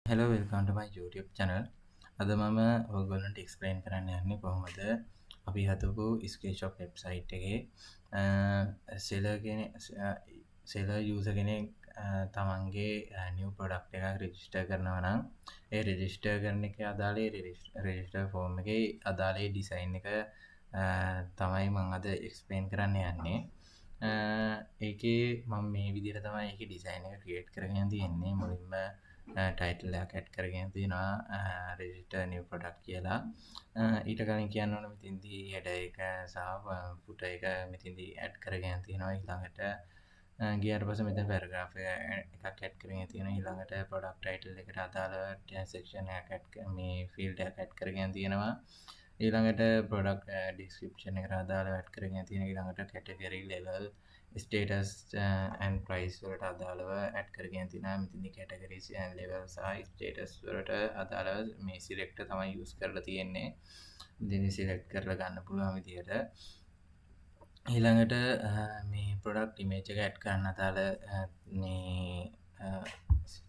Hello, welcome to my YouTube channel. අද මම ඔයගොල්ලන්ට එක්ස්ප්ලেইন කරන්න යන්නේ කොහොමද අපි හදපු ස්ක්‍රීන්ෂොට් වෙබ්සයිට් එකේ සෙලර් යූසර් කෙනෙක් තමන්ගේ නිව් ප්‍රොඩක්ට් එකක් රෙජිස්ටර් කරනවා නම් ඒ රෙජිස්ටර් කරන එකේ අදාළ රෙජිස්ටර් ෆෝම් එකේ අදාළ ඩිසයින් එක තමයි මම අද එක්ස්ප්ලেইন කරන්න යන්නේ. ඒකේ මම මේ විදිහට තමයි ඒකේ ඩිසයින් එක ක්‍රියේට් කරගෙන තියෙන්නේ. මුලින්ම ටයිටල් එකක් ඇඩ් කරගෙන තියෙනවා රෙජිස්ටර් නිව් ප්‍රොඩක්ට් කියලා. ඊට කලින් කියන්න ඕන මෙතෙන්දී හෙඩර් එක සහ ෆුටර් එක මෙතෙන්දී ඇඩ් කරගෙන තියෙනවා. ඊළඟට ගියාට පස්සේ මෙතන පැරග්‍රාෆ් එකක් ඇඩ් කරගෙන තියෙනවා. ඊළඟට ප්‍රොඩක්ට් ටයිටල් එකට අදාළ සෙක්ෂන් එකක් මේ ෆීල්ඩ් එකක් ඇඩ් කරගෙන තියෙනවා. ඊළඟට ප්‍රොඩක්ට් ඩිස්ක්‍රිප්ෂන් එකට අදාළව ඇඩ් කරගෙන තියෙනවා. ඊළඟට category level status and price වලට අදාළව ඇඩ් කරගෙන තියෙනවා. මෙතනදී කැටගරිස් ලෙවල් සහ ස්ටේටස් වලට අදාළව මේ සිලෙක්ටර් තමයි යූස් කරලා තියෙන්නේ. ඉතින් සිලෙක්ට් කරලා ගන්න පුළුවන් විදිහට. ඊළඟට මේ ප්‍රොඩක්ට් ඉමේජ් එක ඇඩ් කරන්න අදාළ මේ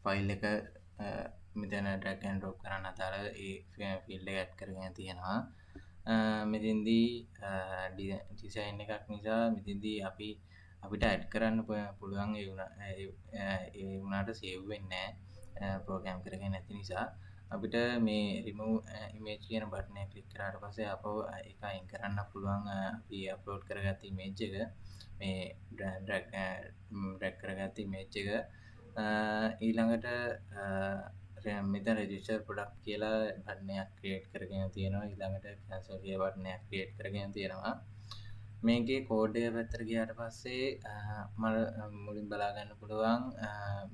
ෆයිල් එක මෙතන ඩ්‍රැග් ඇන්ඩ් ඩ්‍රොප් කරන්න අදාළ ඒ ෆීල්ඩ් එක ඇඩ් කරගෙන තියෙනවා. මෙතෙන්දී ඩිසයින් එකක් නිසා මෙතෙන්දී අපිට ඇඩ් කරන්න පුළුවන් ඒ වුණාට සේව් වෙන්නේ නැහැ ප්‍රෝග්‍රෑම් කරගෙන නැති නිසා. අපිට මේ රිමූව් ඉමේජ් කියන බටන් එක ක්ලික් කරාට පස්සේ අපව ඒක අයින් කරන්න පුළුවන් අපි අප්ලෝඩ් කරගත්ත ඉමේජ් එක මේ ඩ්‍රැග් කරගත්ත ඉමේජ් එක. ඊළඟට මෙතන රෙජිස්ටර් ප්‍රොඩක්ට් කියලා බටන් එකක් ක්‍රියේට් කරගෙන තියෙනවා. ඊළඟට කැන්සල් කියලා බටන් එකක් ක්‍රියේට් කරගෙන තියෙනවා. මේකේ කෝඩ් එක පැත්තට ගියාට පස්සේ මම මුලින් බලා ගන්න පුළුවන්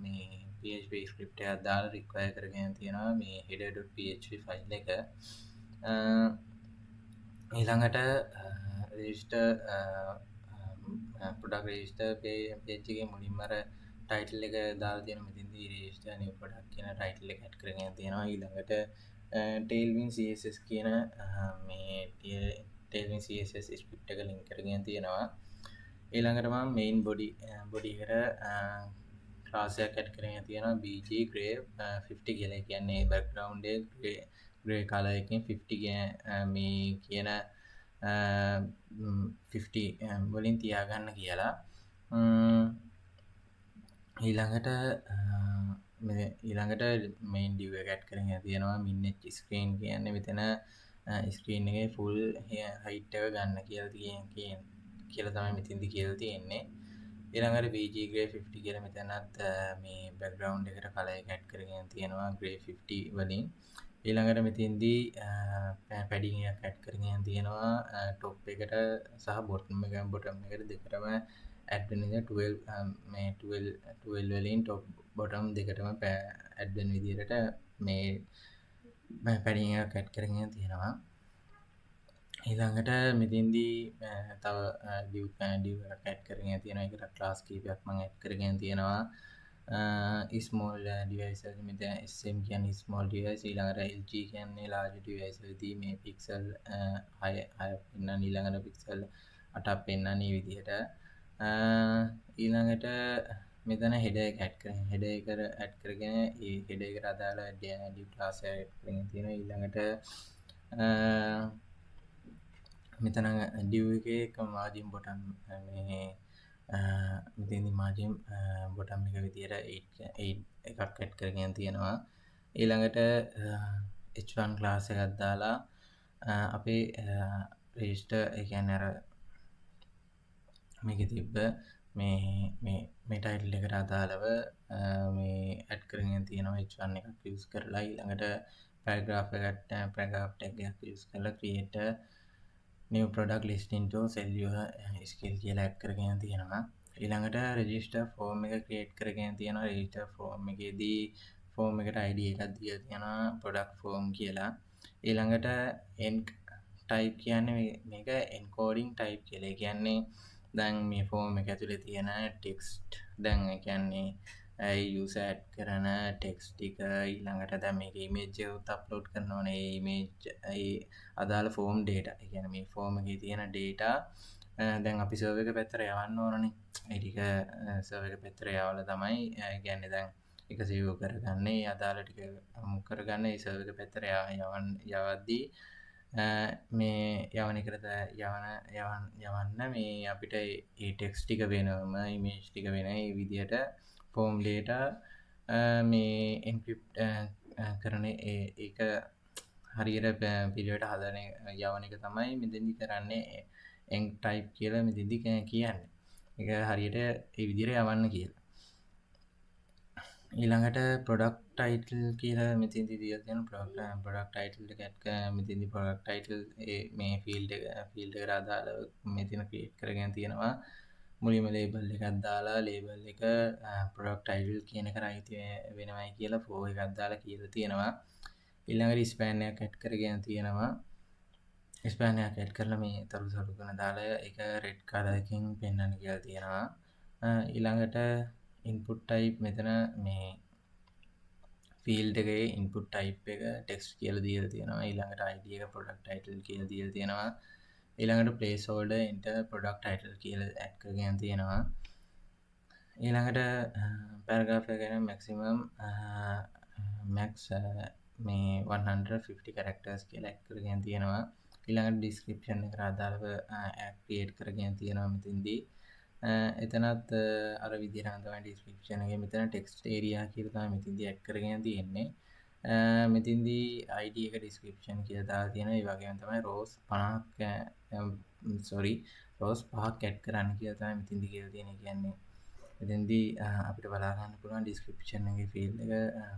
මේ PHP ස්ක්‍රිප්ට් එකක් දාලා රික්වයර් කරගෙන තියෙනවා මේ header.php ෆයිල් එක. ඊළඟට රෙජිස්ටර් ප්‍රොඩක්ට් රෙජිස්ටර් පේජ් එකේ මුලින්ම අර ටයිටල් එක දාලා තියෙන මෙතෙන්දී රෙජිස්ටර් නිව් ප්‍රොඩක්ට් කියන ටයිටල් එක ඇඩ් කරගෙන තියෙනවා. ඊළඟට tailwind css කියන මේ tailwind css ස්ක්‍රිප්ට් එක ලින්ක් කරගෙන තියෙනවා. ඊළඟට මම main body එකට class එකක් ඇඩ් කරගෙන තියෙනවා bg gray 50 කියලා. කියන්නේ background එක gray color එකකින් 50 මේ කියන 50 වලින් තියාගන්න කියලා. ඊළඟට main div එක ඇඩ් කරගෙන තියෙනවා min h screen කියන්නේ මෙතන ස්ක්‍රීන් එකේ ෆුල් හයිට් එක ගන්න කියලා තමයි මෙතෙන්දි කියලා තියෙන්නේ. ඊළඟට bg gray 50 කියලා මෙතනත් මේ background එකට color එක ඇඩ් කරගෙන තියෙනවා gray 50 වලින්. ඊළඟට මෙතෙන්දී padding එකක් ඇඩ් කරගෙන තියෙනවා top එකට සහ bottom එකට දෙකටම ඇඩ් වෙන විදිහට 12 වලින් top bottom දෙකටම ඇඩ් වෙන විදිහට මේ padding එකක් ඇඩ් කරගෙන තියෙනවා. ඊළඟට මෙතෙන්දී තව div එකක් ඇඩ් කරගෙන තියෙනවා. ඒකට class කීපයක් මම ඇඩ් කරගෙන තියෙනවා. small devices මෙතන sm කියන්නේ small device. ඊළඟට lg කියන්නේ large device වලදී මේ pixel 6ක් පෙන්නන. ඊළඟට pixel 8ක් පෙන්නන මේ විදිහට. ඊළඟට මෙතන header එක ඇඩ් කරගෙන ඒ header එකට අදාළ div class එක ඇඩ් කරගෙන තියෙනවා. ඊළඟට මෙතන div එකේ එක margin bottom මේ මෙතෙන්දි margin bottom එක විදියට 8 එකක් ඇඩ් කරගෙන තියෙනවා. ඊළඟට h1 class එකක් දාලා අපේ register ඒ කියන්නේ අර මේකේ තිබ්බ මේ ටයිටල් එකට අදාළව මේ ඇඩ් කරගෙන තියෙනවා h1 එකක් යූස් කරලා. ඊළඟට paragraph tag එකක් යූස් කරලා create new product listing to sell your skill කියලා ඇඩ් කරගෙන තියෙනවා. ඊළඟට register form එක create කරගෙන තියෙනවා. register form එකේදී form එකට id එකක් දීලා තියෙනවා product form කියලා. ඊළඟට enc type කියන්නේ මේක encoding type කියලා. ඒ කියන්නේ දැන් මේ form එක ඇතුලේ තියෙන text දැන් ඒ කියන්නේ user add කරන text ටික ඊළඟට දැන් මේක image එකත් upload කරනවනේ. ඒ image ඒ අදාළ form data. ඒ කියන්නේ මේ form එකේ තියෙන data දැන් අපි server එක පැත්තට යවන්න ඕනනේ. ඒ ටික server එක පැත්තට යවලා තමයි කියන්නේ දැන් එක සේව් කරගන්න ඒ අදාළ ටික කරගන්න ඒ සර්වර් එක පැත්තට යවද්දී මේ යවන එකට යවන්න මේ අපිට ඒ ටෙක්ස්ට් ටික වෙනම ඉමේජ් ටික වෙන ඒ විදිහට ෆෝම් ඩේටා මේ එන්ක්‍රිප්ට් කරන ඒක හරියට පිළිවෙලට හදන යවන එක තමයි මෙතෙන්දි කරන්නේ එන්ක් ටයිප් කියලා මෙතෙන්දි කියන්නේ. ඒක හරියට ඒ විදිහට යවන්න කියලා. ඊළඟට ප්‍රොඩක්ට් ටයිටල් කියලා මෙතෙන්දි දීලා තියෙන ප්‍රොඩක්ට් ටයිටල් එක මෙතෙන්දි ප්‍රොඩක්ට් ටයිටල් මේ ෆීල්ඩ් එකට අදාළව මෙතන ක්‍රියේට් කරගෙන තියෙනවා. මුලින්ම ලේබල් එකක් දාලා ලේබල් එක ප්‍රොඩක්ට් ටයිටල් කියන එකට අයිති වෙනවයි කියලා ෆෝ එකක් දාලා කියලා තියෙනවා. ඊළඟට ස්පෑන් එකක් ඇඩ් කරගෙන තියෙනවා. ස්පෑන් එකක් ඇඩ් කරලා මේ තරු කරන දාලා ඒක රෙඩ් කලර් එකකින් පෙන්වන්න කියලා තියෙනවා. ඊළඟට ඉන්පුට් ටයිප් මෙතන මේ ෆීල්ඩ් එකේ ඉන්පුට් ටයිප් එක ටෙක්ස්ට් කියලා දීලා තියෙනවා. ඊළඟට ID එක ප්‍රොඩක්ට් ටයිටල් කියලා දීලා තියෙනවා. ඊළඟට place holder enter product title කියලා ඇඩ් කරගෙන තියෙනවා. ඊළඟට පැරග්‍රාෆ් එක ගැන මැක්සිමම් මැක්ස් මේ 150 characters කියලා ඇඩ් කරගෙන තියෙනවා. ඊළඟට ඩිස්ක්‍රිප්ෂන් එකට අදාළව ක්‍රියේට් කරගෙන තියෙනවා මෙතෙන්දී. එතනත් අර විදිහට තමයි ඩිස්ක්‍රිප්ෂන් එකේ මෙතන ටෙක්ස්ට් ඒරියා කියලා තමයි මෙතෙන්දී ඇඩ් කරගෙන තියෙන්නේ. මෙතෙන්දී ID එක ඩිස්ක්‍රිප්ෂන් කියලා දාලා තියෙනවා. ඒ වගේම තමයි රෝස් 50ක් රෝස් 5ක් ඇඩ් කරන්න කියලා තමයි මෙතෙන්දී කියලා තියෙන්නේ. කියන්නේ මෙතෙන්දී අපිට බලා ගන්න පුළුවන් ඩිස්ක්‍රිප්ෂන් එකේ ෆීල්ඩ් එක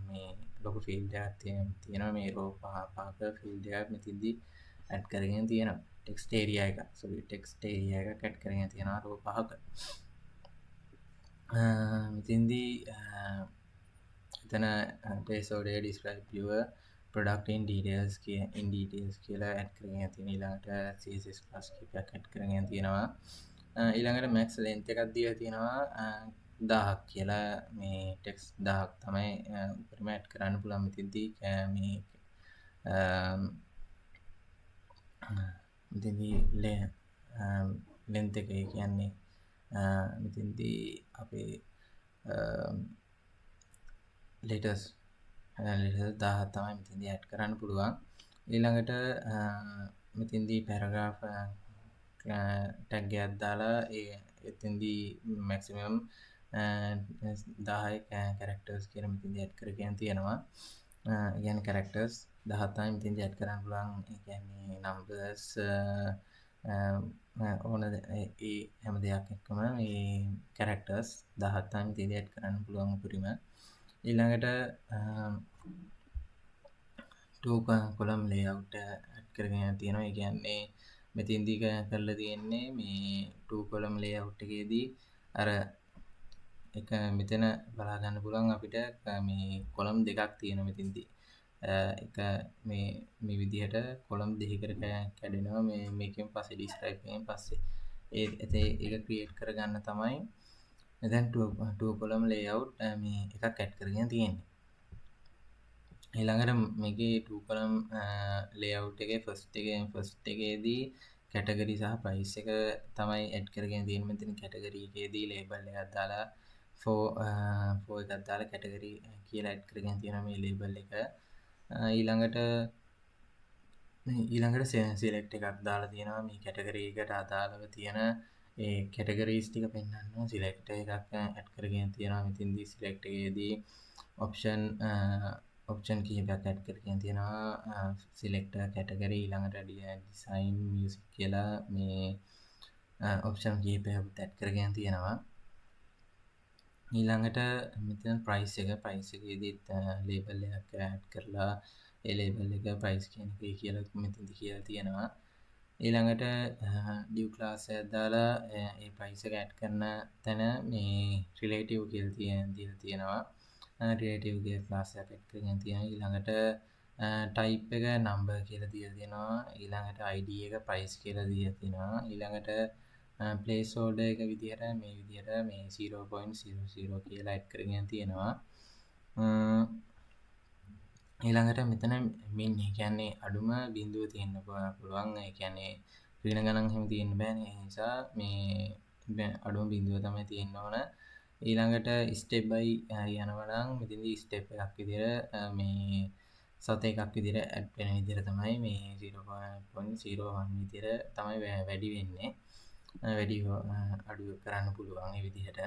මේ ලොකු ෆීල්ඩ් එකක් තියෙනවා. මේ රෝ 5ක ෆීල්ඩ් එකක් මෙතෙන්දී ඇඩ් කරගෙන තියෙනවා. ටෙක්ස්ට් ඒරියා එක ටෙක්ස්ට් ඒරියා එකක් ඇඩ් කරගෙන තියෙනවා රෝ 5ක. මෙතෙන්දී එතන place order describe your product in details කියලා ඇඩ් කරගෙන තියෙන. ඊළඟට CSS class කීපයක් ඇඩ් කරගෙන තියෙනවා. ඊළඟට max length එකක් දීලා තියෙනවා 1000ක් කියලා. මේ ටෙක්ස්ට් 1000ක් තමයි උපරිම ඇඩ් කරන්න පුළුවන් මෙතෙන්දී. මේ මෙතෙන්දී length එක කියන්නේ මෙතෙන්දී අපේ letters 1000 තමයි මෙතෙන්දී ඇඩ් කරන්න පුළුවන්. ඊළඟට මෙතෙන්දී paragraph tag එකක් දාලා එතෙන්දී maximum 10 characters කියලා මෙතෙන්දී ඇඩ් කරගෙන තියෙනවා. කියන්නේ characters 10 තමයි මෙතෙන්දී ඇඩ් කරන්න පුළුවන්. ඒ කියන්නේ numbers ඕන ඒ හැම දෙයක් එක්කම මේ characters 10 තමයි මෙතෙන්දී ඇඩ් කරන්න පුළුවන් උපරිම. ඊළඟට 2 column layout ඇඩ් කරගෙන තියෙනවා. ඒ කියන්නේ මෙතෙන්දී කරලා තියෙන්නේ මේ 2 column layout එකේදී අර එක මෙතන බලා ගන්න පුළුවන් අපිට මේ column දෙකක් තියෙනවා මෙතෙන්දී. එක මේ විදිහට column දෙකකට කැඩෙනවා මේකෙන් පස්සේ describe එකෙන් පස්සේ ඒක create කරගන්න තමයි මෙතන 2 column layout මේ එකක් ඇඩ් කරගෙන තියෙන්නේ. ඊළඟට මේකේ 2 column layout එකේ first එකේදී category සහ price එක තමයි ඇඩ් කරගෙන තියෙන්නේ. මෙතන category එකේදී label එකක් දාලා for එකක් දාලා category කියලා ඇඩ් කරගෙන තියෙනවා මේ label එක. ඊළඟට select එකක් දාලා තියෙනවා මේ category එකට අදාළව තියෙන ඒ categories ටික පෙන්වන්න select එකක් ඇඩ් කරගෙන තියෙනවා. මෙතෙන්දී select එකේදී option කීපයක් ඇඩ් කරගෙන තියෙනවා. select category ඊළඟට design music කියලා මේ option කීපයක් ඇඩ් කරගෙන තියෙනවා. ඊළඟට මෙතන price එකේදීත් label එකක් ඇඩ් කරලා ඒ label එක price කියන එක කියලා මෙතනදි කියලා තියෙනවා. ඊළඟට div class එකක් දාලා ඒ price එක ඇඩ් කරන තැන මේ relative කියලා දීලා තියෙනවා. relative කියලා class එකක් ඇඩ් කරගෙන තියෙනවා. ඊළඟට type එක number කියලා දීලා තියෙනවා. ඊළඟට id එක price කියලා දීලා තියෙනවා. ඊළඟට place order එක විදිහට මේ 0.00 කියලා ඇඩ් කරගෙන තියෙනවා. ඊළඟට මෙතන min ඒ කියන්නේ අඩුම බිඳුව තියෙන්න පුළුවන්. ඒ කියන්නේ ඍණ ගණන් එහෙම තියෙන්න බෑනේ. ඒ නිසා මේ අඩුම බිඳුව තමයි තියෙන්න ඕන. ඊළඟට ස්ටෙප් බයි යනවා නම් මෙතනදී ස්ටෙප් එකක් විදිහට මේ සත එකක් විදිහට ඇඩ් වෙන විදිහට තමයි මේ 0.01 විදිහට තමයි වැඩි වෙන්නේ. වැඩි අඩු කරන්න පුළුවන් මේ විදිහට.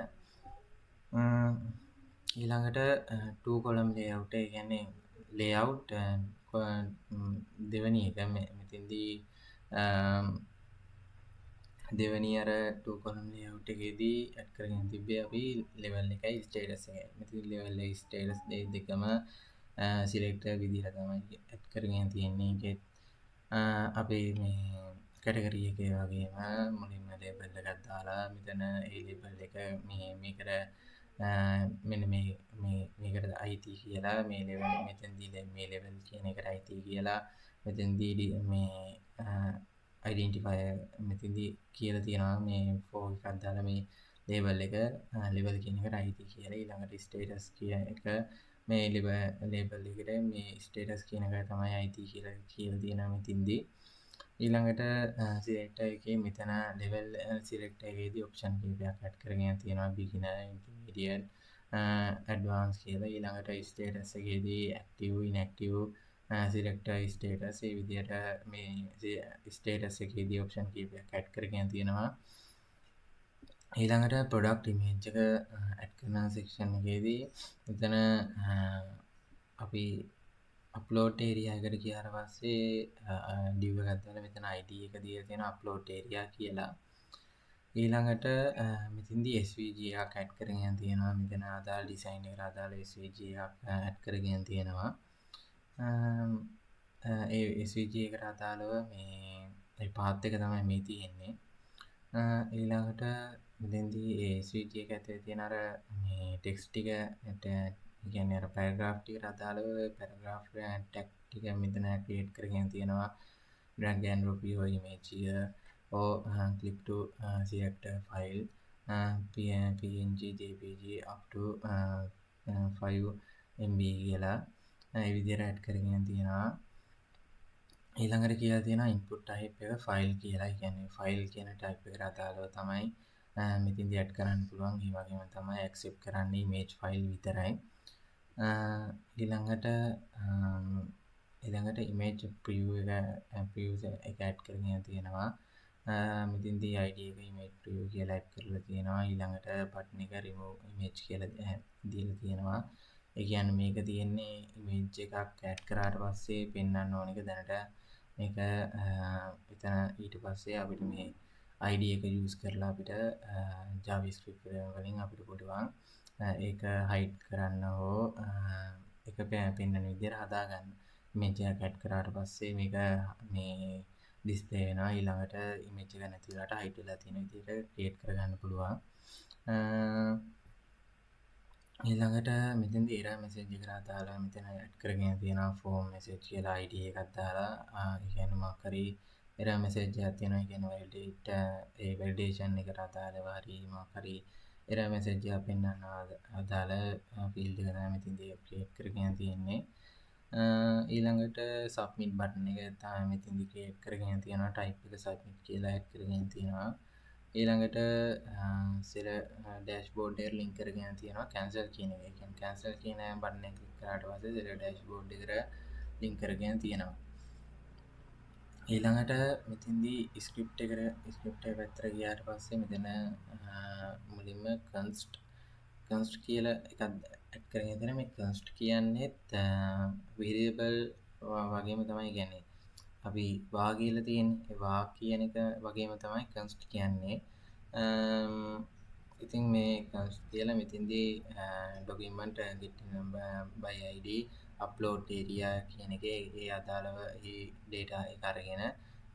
ඊළඟට 2 column layout ඒ කියන්නේ layout දෙවෙනි එක මෙතෙන්දී දෙවැනි අර 2 column layout එකේදී ඇඩ් කරගෙන තිබ්බේ අපි level එකයි status එකයි. මෙතන level එකයි status දෙකම select විදිහට තමයි ඇඩ් කරගෙන තියෙන්නේ. ඒකෙත් අපේ මේ category එකේ වගේම මුලින්ම label එකක් දාලා මෙතන ඒ label එක මේකට මෙන්න මේකට අයිති කියලා මේ level මෙතනදී මේ level කියන එකට අයිති කියලා මෙතනදී මේ identifier මෙතනදී කියලා තියෙනවා මේ for එකක් දාලා මේ label එක level කියන එකට අයිති කියලා. ඊළඟට status කියන එක මේ label එකට මේ status කියන එක තමයි අයිති කියලා තියෙනවා මෙතනදී. ඊළඟට select එකේ මෙතන level select එකේදී option කීපයක් add කරගෙන තියෙනවා beginner, intermediate, advanced කියලා. ඊළඟට status එකේදී active, inactive, select status ඒ විදිහට මේ status එකේදී option කීපයක් add කරගෙන තියෙනවා. ඊළඟට product image එක add කරන section එකේදී මෙතන අපි upload area එකට ගියාට පස්සේ div එකක් දාලා මෙතන id එක දීලා තියෙනවා upload area කියලා. ඊළඟට මෙතනදී svg එකක් add කරගෙන තියෙනවා. මෙතන අදාළ design එකට අදාළ svg එකක් add කරගෙන තියෙනවා. ඒ svg එකට අදාළව මේ path එක තමයි මේ තියෙන්නේ. ඊළඟට මෙතෙන්දී ඒ svg එක ඇතුලේ තියෙන අර මේ text ටික කියන්නේ අර paragraph ටිකට අදාළව paragraph tag ටික මෙතන create කරගෙන තියෙනවා. drag and drop your image here or click to select a file png jpg up to 5 MB කියලා ඒ විදිහට add කරගෙන තියෙනවා. ඊළඟට කියලා තියෙනවා input type එක file කියලා. ඒ කියන්නේ file කියන type එකට අදාළව තමයි මෙතෙන්දී add කරන්න පුළුවන්. ඒ වගේම තමයි accept කරන්නේ image file විතරයි. ඊළඟට image preview එක add කරගෙන තියෙනවා. මෙතෙන්දී id එක image preview කියලා add කරලා තියෙනවා. ඊළඟට button එක remove image කියලා දීලා තියෙනවා. ඒ කියන්නේ මේක තියෙන්නේ image එකක් add කරාට පස්සේ පෙන්වන්න ඕන එක දැනට මේක එතන ඊට පස්සේ අපිට මේ id එක use කරලා අපිට javascript වලින් අපිට පුළුවන් ඒක hide කරන්න හෝ එක පෙන්වන විදිහට හදාගන්න. image එක add කරාට පස්සේ මේක මේ display වෙනවා. ඊළඟට image එක නැති වෙලාට hide වෙලා තියෙන විදිහට create කරගන්න පුළුවන්. ඊළඟට මෙතෙන්දී error message එකට අදාළව මෙතන add කරගෙන තියෙනවා form message කියලා id එකක් දාලා ඒ කියන්නේ මොකක් හරි error message එකක් තියෙනවා. ඒ කියන්නේ validate ඒ validation එකට අදාළව හරි මොකක් හරි error message එකක් පෙන්වන්න අදාළ field එක තමයි මෙතෙන්දී create කරගෙන තියෙන්නේ. ඊළඟට submit button එක තමයි මෙතෙන්දී create කරගෙන තියෙනවා. type එක submit කියලා add කරගෙන තියෙනවා. ඊළඟට dashboard එකට link කරගෙන තියෙනවා cancel කියන එක. ඒ කියන්නේ cancel කියන බටන් එක ක්ලික් කරාට පස්සේ dashboard එකට link කරගෙන තියෙනවා. ඊළඟට මෙතෙන්දී script එක පැත්තට ගියාට පස්සේ මෙතන මුලින්ම const කියලා එකක් add කරගෙන තියෙනවා. මේ const කියන්නේත් variable වගේම තමයි කියන්නේ අපි වා කියලා තියෙන්නේ. වා කියන එක වගේම තමයි const කියන්නේ. ඉතින් මේ const කියලා මෙතෙන්දී document get by id upload area කියන එකේ ඒ අදාළව ඒ data එක අරගෙන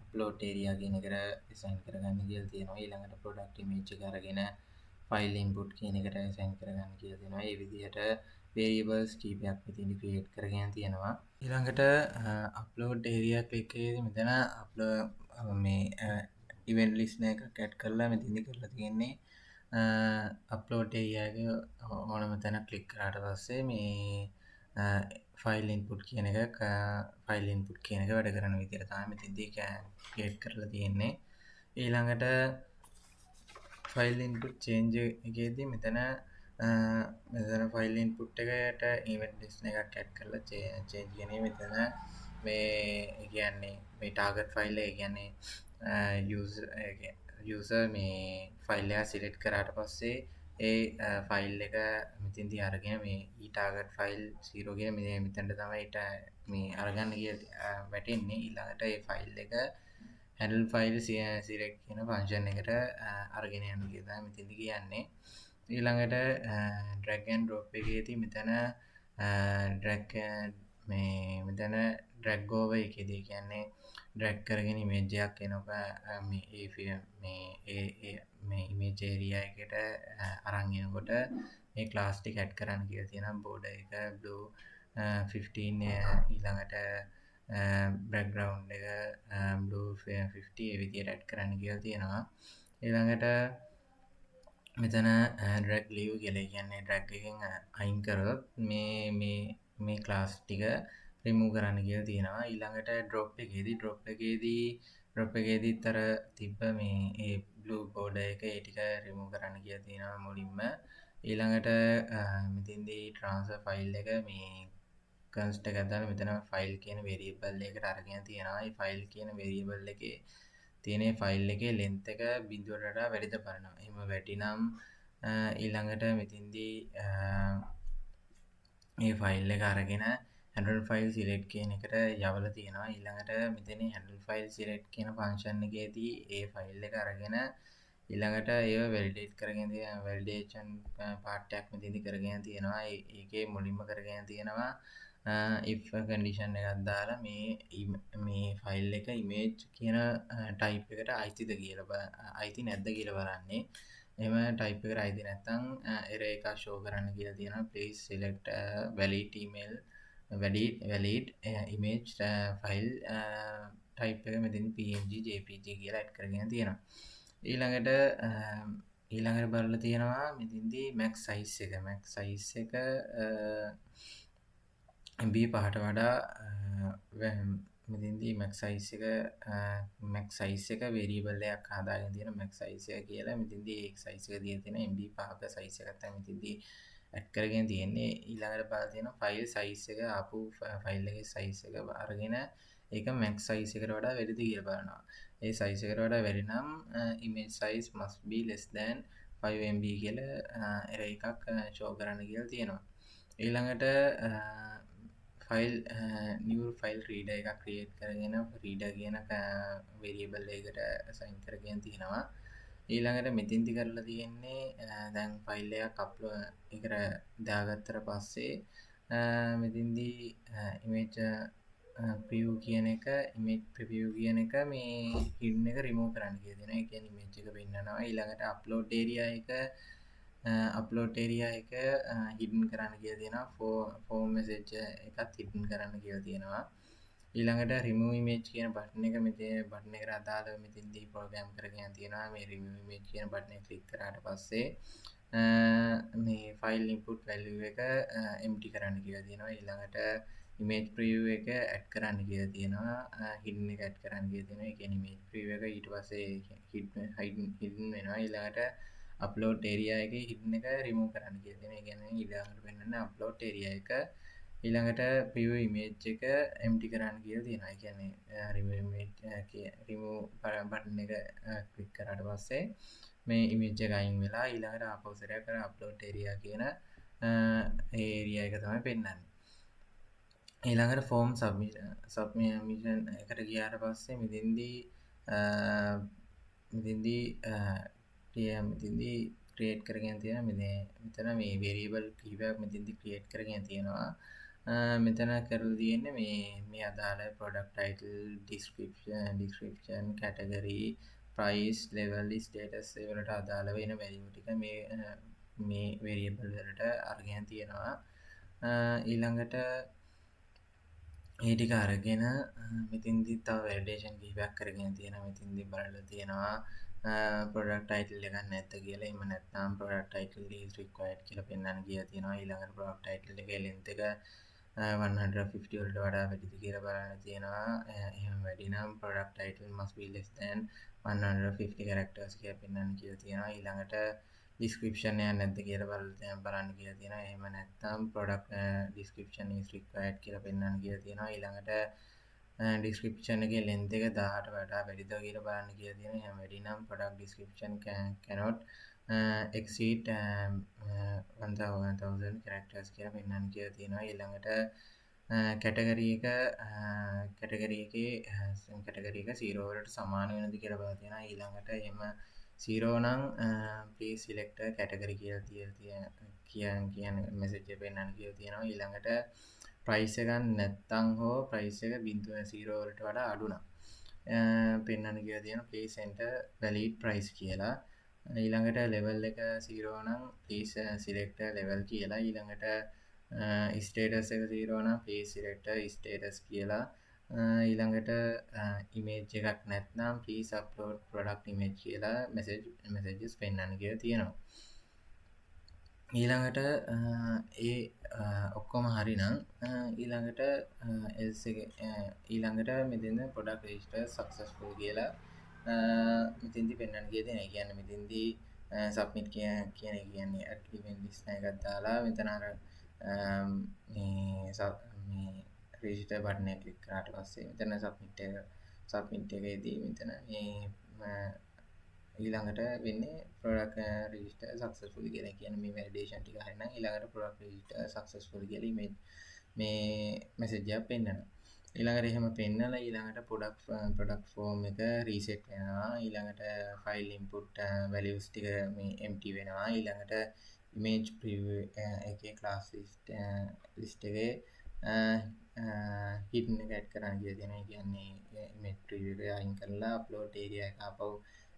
upload area කියන එකට assign කරගන්න කියලා තියෙනවා. ඊළඟට product image එක අරගෙන file input කියන එකට assign කරගන්න කියලා තියෙනවා. මේ විදිහට variables කීපයක් මෙතෙන්දී create කරගෙන තියෙනවා. ඊළඟට upload area click එකේදී මෙතන upload මේ event list එකක් add කරලා මෙතෙන්දී කරලා තියෙන්නේ upload area එක ඕනම තැන click කරාට පස්සේ මේ file input කියන එක වැඩ කරන විදිහට තමයි මෙතෙන්දී create කරලා තියෙන්නේ. ඊළඟට file input change එකේදී මෙතන මෙතන ෆයිල් ඉන්පුට් එකට ඉවෙන්ට් ලිස්ට් එකක් ඇඩ් කරලා චේන්ජ් කියන්නේ මෙතන මේ කියන්නේ මේ ටාගට් ෆයිල් එක කියන්නේ යූසර් මේ ෆයිල් එක සිලෙක්ට් කරාට පස්සේ ඒ ෆයිල් එක මෙතෙන්දී අරගෙන මේ ඊටාගට් ෆයිල් 0 කියන මෙතනට තමයි මේ අරගන්න කියලා වැටෙන්නේ. ඊළඟට ඒ ෆයිල් එක handle file select කියන ෆන්ක්ෂන් එකට අරගෙන යන්න කියලා මෙතෙන්දී කියන්නේ. ඊළඟට drag and drop එකේදී මෙතන drag මේ මෙතන drag over එකේදී කියන්නේ drag කරගෙන image එකක් එනකොට මේ image area එකට අරන් එනකොට මේ class ටික add කරන්න කියලා තියෙනවා. border එක blue 15 ඊළඟට background එක blue 50 ඒ විදිහට add කරන්න කියලා තියෙනවා. ඊළඟට මෙතන drag leave කියලා කියන්නේ drag එකෙන් අයින් කරොත් මේ class ටික remove කරන්න කියලා තියෙනවා. ඊළඟට drop එකේදී තර තිබ්බ මේ ඒ blue border එක ඒ ටික remove කරන්න කියලා තියෙනවා මුලින්ම. ඊළඟට මෙතෙන්දී transfer file එක මේ const එකක් දාලා මෙතන file කියන variable එකට අරගෙන තියෙනවා. මේ file කියන variable එකේ තියෙන ෆයිල් එකේ length එක බිඳුවට වඩා වැඩිද බලනවා. එහෙම වැඩි නම් ඊළඟට මෙතෙන්දී මේ ෆයිල් එක අරගෙන handle file select කියන එකට යවලා තියෙනවා. ඊළඟට මෙතන handle file select කියන ෆන්ක්ෂන් එකේදී ඒ ෆයිල් එක අරගෙන ඊළඟට ඒව validate කරගෙන තියෙනවා. validation part එකක් මෙතෙන්දී කරගෙන තියෙනවා. ඒකේ මුලින්ම කරගෙන තියෙනවා if condition එකක් දාලා මේ ෆයිල් එක image කියන type එකට අයිතිද කියලා අයිති නැද්ද කියලා බලන්නේ. එහෙම type එකට අයිති නැත්නම් error එකක් show කරන්න කියලා තියෙනවා. please select valid image file type එක මෙතන png jpg කියලා add කරගෙන තියෙනවා. ඊළඟට බලලා තියෙනවා මෙතෙන්දී max size එක MB 5ට වඩා මෙතෙන්දී max size එක variable එකක් හදාගෙන තියෙනවා max size එක කියලා. මෙතෙන්දී ඒ size එක දීලා තියෙනවා MB 5ක size එකක් තමයි මෙතෙන්දී add කරගෙන තියෙන්නේ. ඊළඟට බලලා තියෙනවා file size එක ආපු file එකේ size එක අරගෙන ඒක max size එකට වඩා වැඩිද කියලා බලනවා. ඒ size එකට වඩා වැඩි නම් image size must be less than 5 MB කියලා error එකක් show කරන්න කියලා තියෙනවා. ඊළඟට new file reader එකක් create කරගෙන reader කියන variable එකකට assign කරගෙන තියෙනවා. ඊළඟට මෙතෙන්දි කරලා තියෙන්නේ දැන් file එකක් upload එකට දාගත්තට පස්සේ මෙතෙන්දි image preview කියන එක මේ hidden එක remove කරන්න කියලා දෙනවා. ඒ කියන්නේ image එක පෙන්නනවා. ඊළඟට upload area එක hidden කරන්න කියලා තියෙනවා. form message එකත් hidden කරන්න කියලා තියෙනවා. ඊළඟට remove image කියන බටන් එක බටන් එකට අදාළව මෙතෙන්දී ප්‍රෝග්‍රෑම් කරගෙන තියෙනවා. මේ remove image කියන බටන් එක ක්ලික් කරාට පස්සේ මේ file input value එක empty කරන්න කියලා තියෙනවා. ඊළඟට image preview එක add කරන්න කියලා තියෙනවා. hidden එක add කරන්න කියලා තියෙනවා. ඒ කියන්නේ image preview එක ඊට පස්සේ hidden වෙනවා. ඊළඟට upload area එකේ hidden එක remove කරන්න කියලා තියෙනවා. ඒ කියන්නේ ඊළඟට වෙනන්නේ upload area එක ඊළඟට preview image එක empty කරන්න කියලා තියෙනවා. ඒ කියන්නේ remove button එක click කරාට පස්සේ මේ image එක අයින් වෙලා ඊළඟට ආපහු සැරයක් අර upload area කියන area එක තමයි පෙන්වන්නේ. ඊළඟට form submission එකට ගියාට පස්සේ මෙතෙන්දී create කරගෙන තියෙනවා. මෙතන මේ variable කීපයක් මෙතෙන්දී create කරගෙන තියෙනවා. මෙතන කරලා තියෙන්නේ මේ අදාළ product title description category price level status ඒවලට අදාළ වෙන value ටික මේ variable වලට අරගෙන තියෙනවා. ඊළඟට ඒ ටික අරගෙන මෙතෙන්දී තව validation කීපයක් කරගෙන තියෙනවා. මෙතෙන්දී බලලා තියෙනවා product title එකක් නැද්ද කියලා. එහෙම නැත්නම් product title is required කියලා පෙන්වන්න කියලා තියෙනවා. ඊළඟට product title එකේ length එක 150 වලට වඩා වැඩිද කියලා බලන්න තියෙනවා. එහෙම වැඩි නම් product title must be less than 150 characters කියලා පෙන්වන්න කියලා තියෙනවා. ඊළඟට description එකක් නැද්ද කියලා බලන්න කියලා තියෙනවා. එහෙම නැත්නම් product description is required කියලා පෙන්වන්න කියලා තියෙනවා. ඊළඟට description එකේ length එක 1000ට වඩා වැඩිද කියලා බලන්න කියලා තියෙනවා. එහෙම වැඩි නම් product description cannot exceed 1000 characters කියලා පෙන්වන්න කියලා තියෙනවා. ඊළඟට category එක 0 වලට සමාන වෙනද කියලා බලන්න තියෙනවා. ඊළඟට එහෙම 0 නම් please select a category කියලා කියන message එක පෙන්වන්න කියලා තියෙනවා. ඊළඟට price එකක් නැත්තම් හෝ price එක 0 වලට වඩා අඩු නම් පෙන්වන්න කියලා තියෙනවා. please enter valid price කියලා. ඊළඟට level එක 0 නම් please select a level කියලා. ඊළඟට status එක 0 නම් please select a status කියලා. ඊළඟට image එකක් නැත්නම් please upload product image කියලා messages පෙන්වන්න කියලා තියෙනවා. ඊළඟට ඒ ඔක්කොම හරිනම් ඊළඟට else එක ඊළඟට මෙතන product register successful කියලා මෙතෙන්දි පෙන්වන්න කියලා තියෙනවා. ඒ කියන්නේ මෙතෙන්දි submit කියන එක කියන්නේ add event list එකක් දාලා මෙතන අර මේ register button එක click කරාට පස්සේ මෙතන submit එකේදී මෙතන මේ ඊළඟට වෙන්නේ product register successfully කියලා. කියන්නේ මේ validation ටික හරිනම් ඊළඟට product register successfully කියලා image මේ message එකක් පෙන්නනවා. ඊළඟට එහෙම පෙන්නලා ඊළඟට product form එක reset වෙනවා. ඊළඟට file input values ටික මේ empty වෙනවා. ඊළඟට image preview එකේ class list එකේ hidden එක add කරන්න කියලා තියෙනවා. ඒ කියන්නේ image preview එක අයින් කරලා upload area එක ආපහු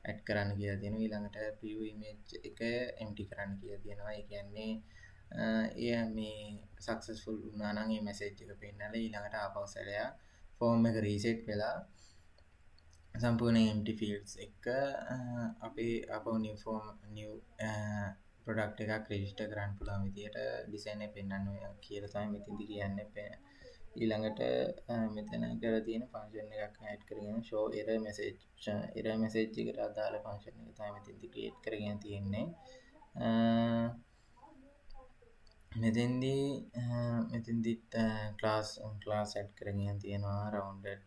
add කරන්න කියලා තියෙනවා. ඊළඟට preview image එක empty කරන්න කියලා තියෙනවා. ඒ කියන්නේ එය මේ successful වුණා නම් මේ message එක පෙන්නලා ඊළඟට ආපහු සැරයක් form එක reset වෙලා සම්පූර්ණ empty fields එක අපේ ආපහු new product එකක් register කරන්න පුළුවන් විදියට design එක පෙන්වන්න කියලා තමයි මෙතනදි කියන්නේ. ඊළඟට මෙතන කරලා තියෙන function එකක් add කරගෙන show error message එකට අදාළ function එක තමයි මෙතනදි create කරගෙන තියෙන්නේ. මෙතෙන්දි class add කරගෙන තියෙනවා rounded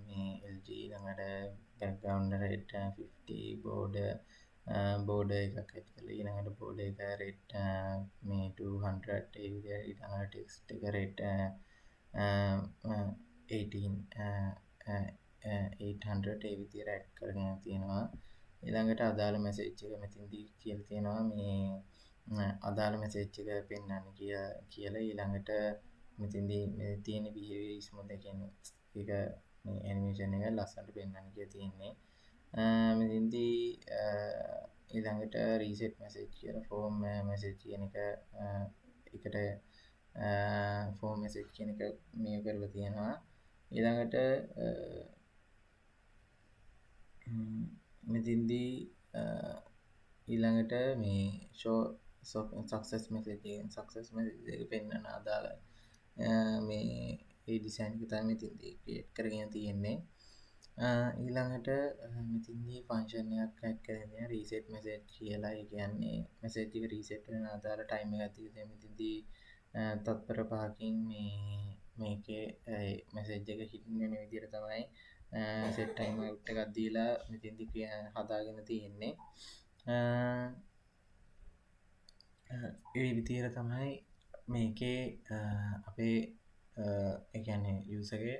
මේ LG ළඟට background red 50 border එකක් add කරලා ඊළඟට border එක red මේ 200 ඒ විදිහට ඊළඟට text එක red 800 ඒ විදිහට add කරගෙන තියෙනවා. ඊළඟට අදාළ message එක මෙතෙන්දි කියලා තියෙනවා මේ අදාළ message එක පෙන්වන්න කියලා. ඊළඟට මෙතෙන්දි මේ තියෙන behavior smooth කියන්නේ ඒක මේ animation එක ලස්සනට පෙන්වන්න කියලා තියෙන්නේ. මෙතෙන්දි ඊළඟට reset message කියලා form message කියන එක එකට form message කියන එක මේ කරලා තියෙනවා. ඊළඟට මෙතෙන්දි ඊළඟට මේ show success message එක පෙන්වන අදාළ මේ ඒ design එක තමයි මෙතෙන්දි create කරගෙන තියෙන්නේ. ඊළඟට මෙතෙන්දි function එකක් add කරගෙන තියෙනවා reset message කියලා. ඒ කියන්නේ message එක reset වෙන අදාළ time එකක් තියෙනවා. මෙතෙන්දි තත්පර 5කින් මේකේ message එක hidden වෙන විදිහට තමයි set time out එකක් දීලා මෙතෙන්දි හදාගෙන තියෙන්නේ. ඒ විදිහට තමයි මේකේ අපේ ඒ කියන්නේ user ගේ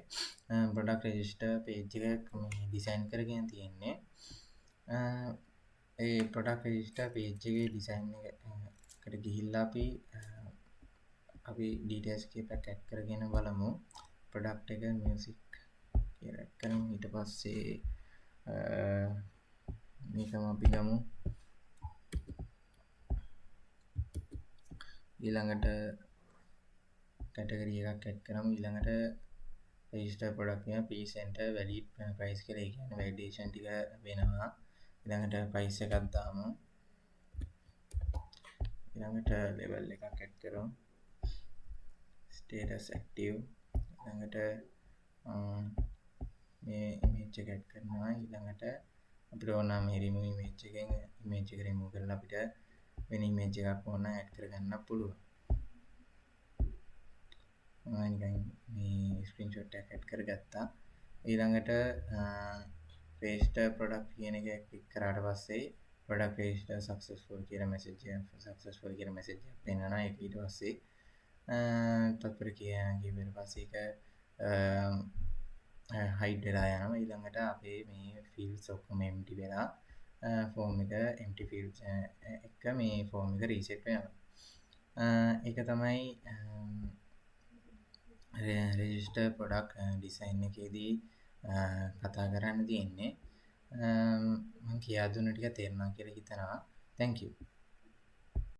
product register page එක මේ design කරගෙන තියෙන්නේ. ඒ product register page එකේ design එකට ගිහිල්ලා අපි details කීපයක් add කරගෙන බලමු. product එක music කියලා add කරමු. ඊට පස්සේ මේකම අපි ගමු. ඊළඟට category එකක් add කරමු. ඊළඟට register product එක please enter valid price කියලා. ඒ කියන්නේ validation ටික වෙනවා. ඊළඟට price එකක් දාමු. ඊළඟට level එකක් add කරමු. status active. ඊළඟට මේ image එක add කරනවා. ඊළඟට අපිට ඕන නම් මේ remove image එකෙන් image එක remove කරලා අපිට වෙන ඉමේජ් එකක් ඕන ඇඩ් කරගන්න පුළුවන්. මම නිකන් මේ ස්ක්‍රීන්ෂොට් එකක් ඇඩ් කරගත්තා. ඊළඟට register product කියන එක ක්ලික් කරාට පස්සේ product register successful කියලා message එකක් පෙන්නනවා. ඒක ඊට පස්සේ තත්පර කිව්වට පස්සේ ඒක hide වෙලා යනවා. ඊළඟට අපේ මේ fields ඔක්කොම empty වෙලා form එක empty fields එක මේ form එක reset වෙනවා. ඒක තමයි register product design එකේදී කතා කරන්න තියෙන්නේ. මම කියා දුන්න ටික තේරුණා කියලා හිතනවා. Thank you.